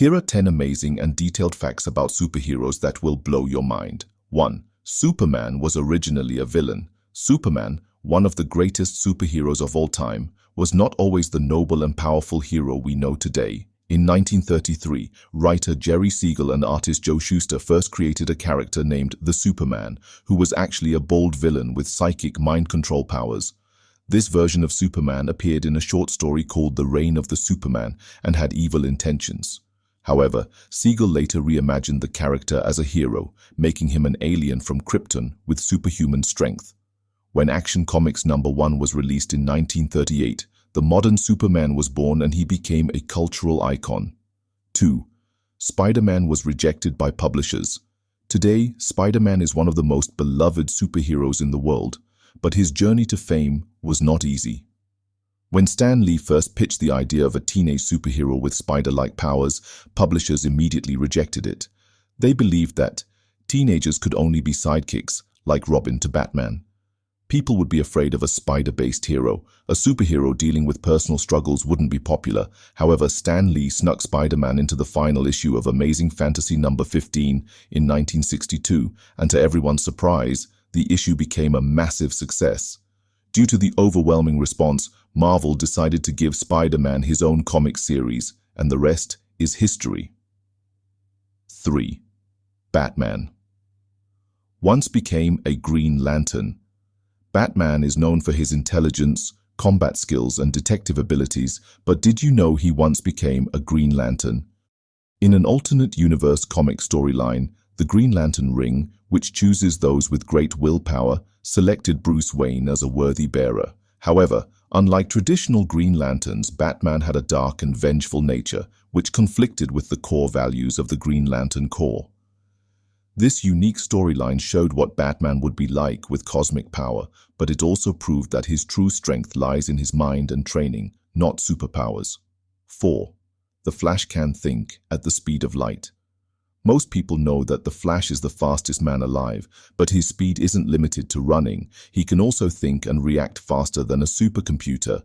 Here are 10 amazing and detailed facts about superheroes that will blow your mind. 1. Superman was originally a villain. Superman, one of the greatest superheroes of all time, was not always the noble and powerful hero we know today. In 1933, writer Jerry Siegel and artist Joe Shuster first created a character named the Superman, who was actually a bold villain with psychic mind control powers. This version of Superman appeared in a short story called The Reign of the Superman and had evil intentions. However, Siegel later reimagined the character as a hero, making him an alien from Krypton with superhuman strength. When Action Comics #1 was released in 1938, the modern Superman was born and he became a cultural icon. 2. Spider-Man was rejected by publishers. Today, Spider-Man is one of the most beloved superheroes in the world, but his journey to fame was not easy. When Stan Lee first pitched the idea of a teenage superhero with spider-like powers, publishers immediately rejected it. They believed that teenagers could only be sidekicks, like Robin to Batman. People would be afraid of a spider-based hero. A superhero dealing with personal struggles wouldn't be popular. However, Stan Lee snuck Spider-Man into the final issue of Amazing Fantasy #15 in 1962, and to everyone's surprise, the issue became a massive success. Due to the overwhelming response, Marvel decided to give Spider-Man his own comic series, and the rest is history. 3. Batman once became a Green Lantern. Batman is known for his intelligence, combat skills, and detective abilities, but did you know he once became a Green Lantern? In an alternate universe comic storyline, the Green Lantern Ring, which chooses those with great willpower, selected Bruce Wayne as a worthy bearer. However, unlike traditional Green Lanterns, Batman had a dark and vengeful nature, which conflicted with the core values of the Green Lantern Corps. This unique storyline showed what Batman would be like with cosmic power, but it also proved that his true strength lies in his mind and training, not superpowers. 4. The Flash can think at the speed of light. Most people know that the Flash is the fastest man alive, but his speed isn't limited to running. He can also think and react faster than a supercomputer.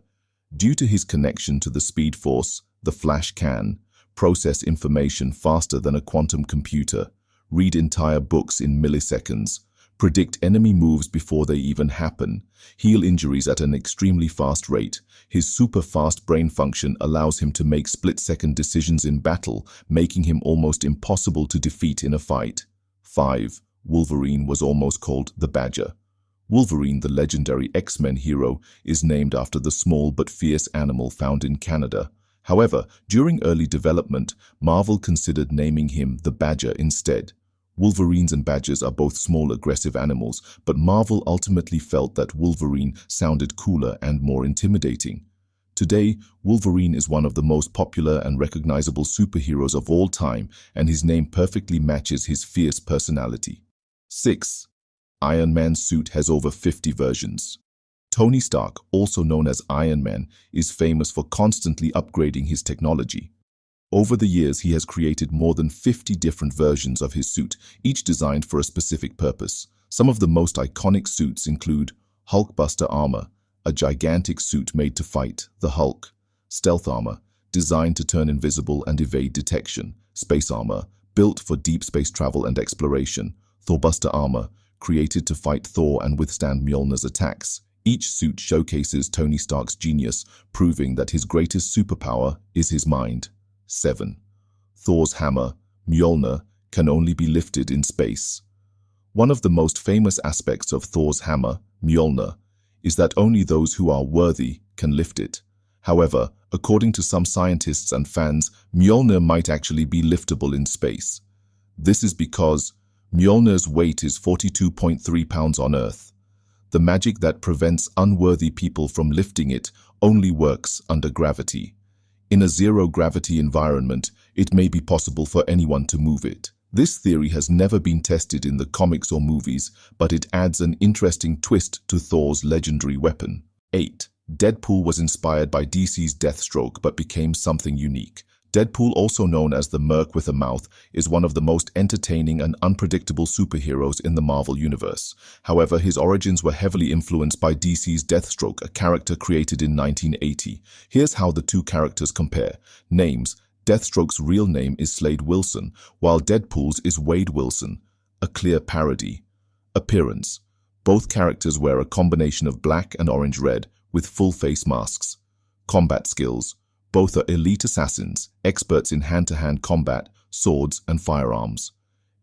Due to his connection to the Speed Force, the Flash can process information faster than a quantum computer, read entire books in milliseconds, predict enemy moves before they even happen, heal injuries at an extremely fast rate. His super-fast brain function allows him to make split-second decisions in battle, making him almost impossible to defeat in a fight. 5. Wolverine was almost called the Badger. Wolverine, the legendary X-Men hero, is named after the small but fierce animal found in Canada. However, during early development, Marvel considered naming him the Badger instead. Wolverines and badgers are both small, aggressive animals, but Marvel ultimately felt that Wolverine sounded cooler and more intimidating. Today, Wolverine is one of the most popular and recognizable superheroes of all time, and his name perfectly matches his fierce personality. 6. Iron Man's suit has over 50 versions. Tony Stark, also known as Iron Man, is famous for constantly upgrading his technology. Over the years, he has created more than 50 different versions of his suit, each designed for a specific purpose. Some of the most iconic suits include Hulkbuster armor, a gigantic suit made to fight the Hulk; stealth armor, designed to turn invisible and evade detection; space armor, built for deep space travel and exploration; Thorbuster armor, created to fight Thor and withstand Mjolnir's attacks. Each suit showcases Tony Stark's genius, proving that his greatest superpower is his mind. 7. Thor's hammer, Mjolnir, can only be lifted in space. One of the most famous aspects of Thor's hammer, Mjolnir, is that only those who are worthy can lift it. However, according to some scientists and fans, Mjolnir might actually be liftable in space. This is because Mjolnir's weight is 42.3 pounds on Earth. The magic that prevents unworthy people from lifting it only works under gravity. In a zero-gravity environment, it may be possible for anyone to move it. This theory has never been tested in the comics or movies, but it adds an interesting twist to Thor's legendary weapon. 8. Deadpool was inspired by DC's Deathstroke but became something unique. Deadpool, also known as the Merc with a Mouth, is one of the most entertaining and unpredictable superheroes in the Marvel Universe. However, his origins were heavily influenced by DC's Deathstroke, a character created in 1980. Here's how the two characters compare. Names: Deathstroke's real name is Slade Wilson, while Deadpool's is Wade Wilson, a clear parody. Appearance. Both characters wear a combination of black and orange-red, with full face masks. Combat skills. Both are elite assassins, experts in hand-to-hand combat, swords, and firearms.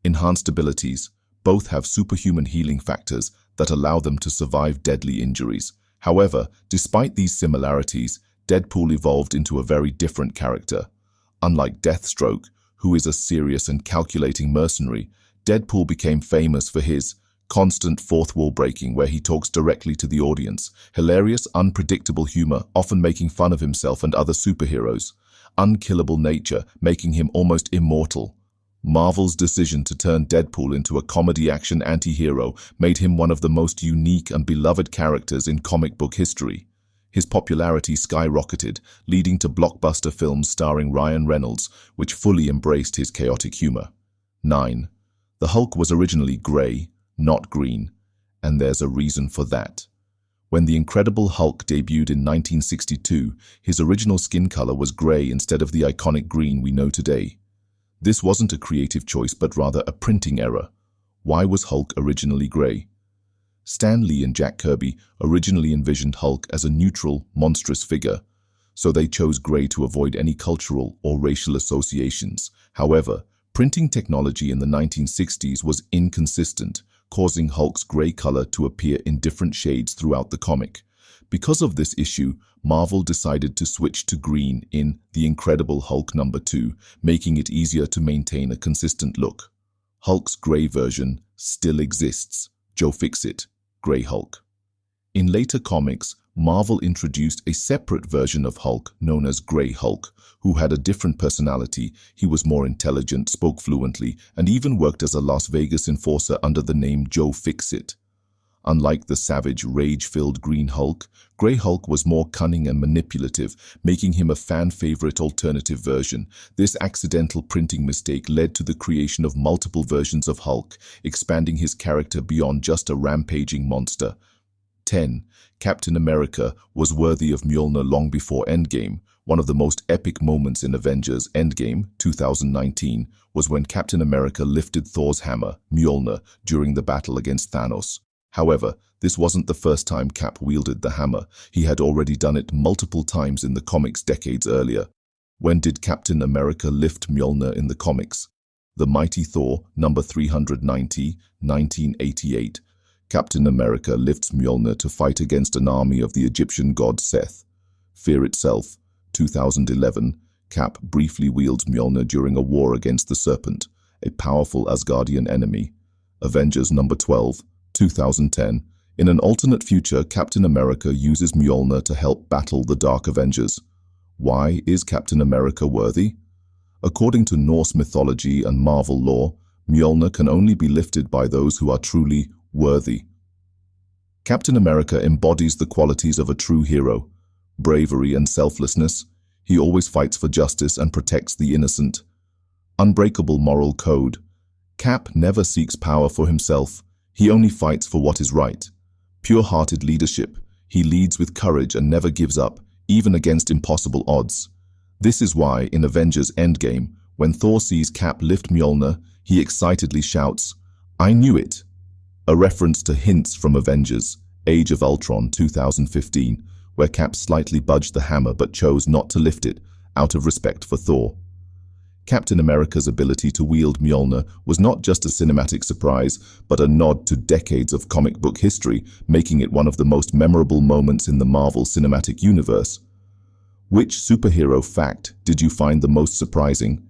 Enhanced abilities. Both have superhuman healing factors that allow them to survive deadly injuries. However, despite these similarities, Deadpool evolved into a very different character. Unlike Deathstroke, who is a serious and calculating mercenary, Deadpool became famous for his constant fourth wall breaking, where he talks directly to the audience, hilarious, unpredictable humor, often making fun of himself and other superheroes, unkillable nature, making him almost immortal. Marvel's decision to turn Deadpool into a comedy action anti-hero made him one of the most unique and beloved characters in comic book history. His popularity skyrocketed, leading to blockbuster films starring Ryan Reynolds, which fully embraced his chaotic humor. 9. The Hulk was originally gray, not green, and there's a reason for that. When The Incredible Hulk debuted in 1962, his original skin color was gray instead of the iconic green we know today. This wasn't a creative choice, but rather a printing error. Why was Hulk originally gray? Stan Lee and Jack Kirby originally envisioned Hulk as a neutral, monstrous figure, so they chose gray to avoid any cultural or racial associations. However, printing technology in the 1960s was inconsistent, causing Hulk's gray color to appear in different shades throughout the comic. Because of this issue, Marvel decided to switch to green in The Incredible Hulk #2, making it easier to maintain a consistent look. Hulk's gray version still exists. Joe Fixit, Gray Hulk. In later comics, Marvel introduced a separate version of Hulk known as Gray Hulk, who had a different personality. He was more intelligent, spoke fluently, and even worked as a Las Vegas enforcer under the name Joe Fixit. Unlike the savage, rage-filled Green Hulk, Gray Hulk was more cunning and manipulative, making him a fan-favorite alternative version. This accidental printing mistake led to the creation of multiple versions of Hulk, expanding his character beyond just a rampaging monster. 10. Captain America was worthy of Mjolnir long before Endgame. One of the most epic moments in Avengers Endgame 2019 was when Captain America lifted Thor's hammer, Mjolnir, during the battle against Thanos. However, this wasn't the first time Cap wielded the hammer. He had already done it multiple times in the comics decades earlier. When did Captain America lift Mjolnir in the comics? The Mighty Thor, number 390, 1988. Captain America lifts Mjolnir to fight against an army of the Egyptian god Seth. Fear Itself, 2011. Cap briefly wields Mjolnir during a war against the Serpent, a powerful Asgardian enemy. Avengers number 12, 2010. In an alternate future, Captain America uses Mjolnir to help battle the Dark Avengers. Why is Captain America worthy? According to Norse mythology and Marvel lore, Mjolnir can only be lifted by those who are truly worthy. Captain America embodies the qualities of a true hero: bravery and selflessness. He always fights for justice and protects the innocent. Unbreakable moral code. Cap never seeks power for himself. He only fights for what is right. Pure-hearted leadership. He leads with courage and never gives up, even against impossible odds. This is why, in Avengers Endgame, when Thor sees Cap lift Mjolnir, he excitedly shouts, "I knew it!" A reference to hints from Avengers Age of Ultron 2015, where Cap slightly budged the hammer but chose not to lift it out of respect for Thor. Captain America's ability to wield Mjolnir was not just a cinematic surprise, but a nod to decades of comic book history, making it one of the most memorable moments in the Marvel Cinematic Universe. Which superhero fact did you find the most surprising?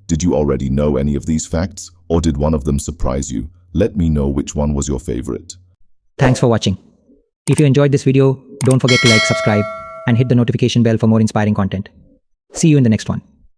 Did you already know any of these facts, or did one of them surprise you? Let me know which one was your favorite. Thanks for watching. If you enjoyed this video, don't forget to like, subscribe, and hit the notification bell for more inspiring content. See you in the next one.